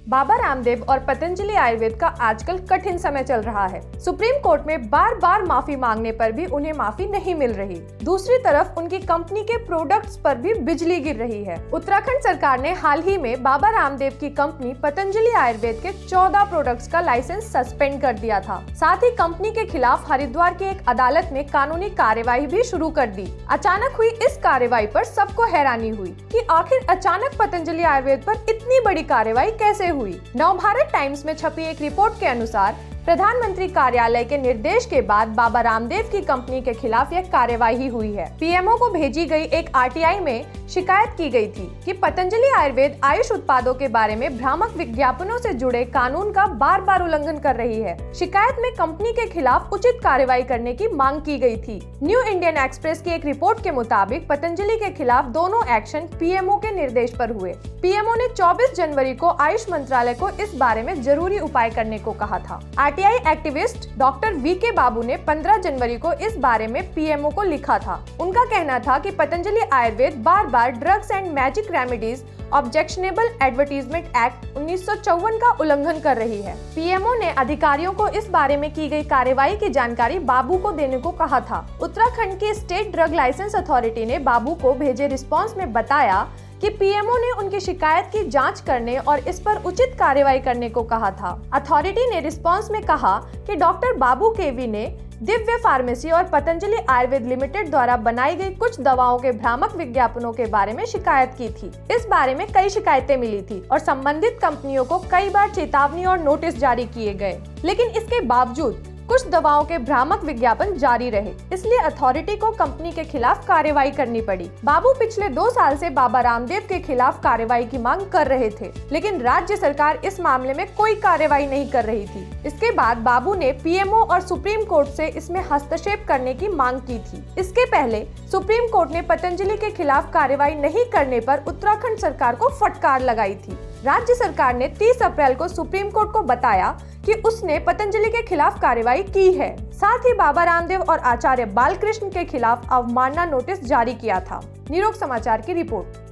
बाबा रामदेव और पतंजलि आयुर्वेद का आजकल कठिन समय चल रहा है। सुप्रीम कोर्ट में बार बार माफी मांगने पर भी उन्हें माफी नहीं मिल रही। दूसरी तरफ उनकी कंपनी के प्रोडक्ट्स पर भी बिजली गिर रही है। उत्तराखंड सरकार ने हाल ही में बाबा रामदेव की कंपनी पतंजलि आयुर्वेद के 14 प्रोडक्ट्स का लाइसेंस सस्पेंड कर दिया था। साथ ही कंपनी के खिलाफ हरिद्वार की एक अदालत में कानूनी कार्यवाही भी शुरू कर दी। अचानक हुई इस कार्यवाही पर सबको हैरानी हुई कि आखिर अचानक पतंजलि आयुर्वेद पर इतनी बड़ी कार्यवाही कैसे हुई। नवभारत टाइम्स में छपी एक रिपोर्ट के अनुसार प्रधानमंत्री कार्यालय के निर्देश के बाद बाबा रामदेव की कंपनी के खिलाफ यह कार्यवाही हुई है। पीएमओ को भेजी गई एक आरटीआई में शिकायत की गई थी कि पतंजलि आयुर्वेद आयुष उत्पादों के बारे में भ्रामक विज्ञापनों से जुड़े कानून का बार बार उल्लंघन कर रही है। शिकायत में कंपनी के खिलाफ उचित कार्रवाई करने की मांग की गई थी। न्यू इंडियन एक्सप्रेस की एक रिपोर्ट के मुताबिक पतंजलि के खिलाफ दोनों एक्शन पीएमओ के निर्देश पर हुए। पीएमओ ने 24 जनवरी को आयुष मंत्रालय को इस बारे में जरूरी उपाय करने को कहा था। आरटीआई एक्टिविस्ट डॉक्टर वीके बाबू ने 15 जनवरी को इस बारे में पीएमओ को लिखा था। उनका कहना था कि पतंजलि आयुर्वेद बार बार drugs and magic remedies objectionable advertisement act 1954 का उल्लंघन कर रही है। पीएमओ ने अधिकारियों को इस बारे में की गई कार्रवाई की जानकारी बाबू को देने को कहा था। उत्तराखंड की स्टेट ड्रग लाइसेंस अथॉरिटी ने बाबू को भेजे रिस्पांस में बताया कि पीएमओ ने उनकी शिकायत की जांच करने और इस पर उचित कार्रवाई करने को कहा था। अथॉरिटी ने रिस्पांस में कहा कि डॉक्टर बाबू केवी ने दिव्य फार्मेसी और पतंजलि आयुर्वेद लिमिटेड द्वारा बनाई गई कुछ दवाओं के भ्रामक विज्ञापनों के बारे में शिकायत की थी। इस बारे में कई शिकायतें मिली थी और संबंधित कंपनियों को कई बार चेतावनी और नोटिस जारी किए गए, लेकिन इसके बावजूद कुछ दवाओं के भ्रामक विज्ञापन जारी रहे। इसलिए अथॉरिटी को कंपनी के खिलाफ कार्रवाई करनी पड़ी। बाबू पिछले 2 साल से बाबा रामदेव के खिलाफ कार्रवाई की मांग कर रहे थे, लेकिन राज्य सरकार इस मामले में कोई कार्रवाई नहीं कर रही थी। इसके बाद बाबू ने पीएमओ और सुप्रीम कोर्ट से इसमें हस्तक्षेप करने की मांग की थी। इसके पहले सुप्रीम कोर्ट ने पतंजलि के खिलाफ कार्रवाई नहीं करने पर उत्तराखंड सरकार को फटकार लगाई थी। राज्य सरकार ने 30 अप्रैल को सुप्रीम कोर्ट को बताया कि उसने पतंजलि के खिलाफ कार्रवाई की है। साथ ही बाबा रामदेव और आचार्य बालकृष्ण के खिलाफ अवमानना नोटिस जारी किया था। निरोग समाचार की रिपोर्ट।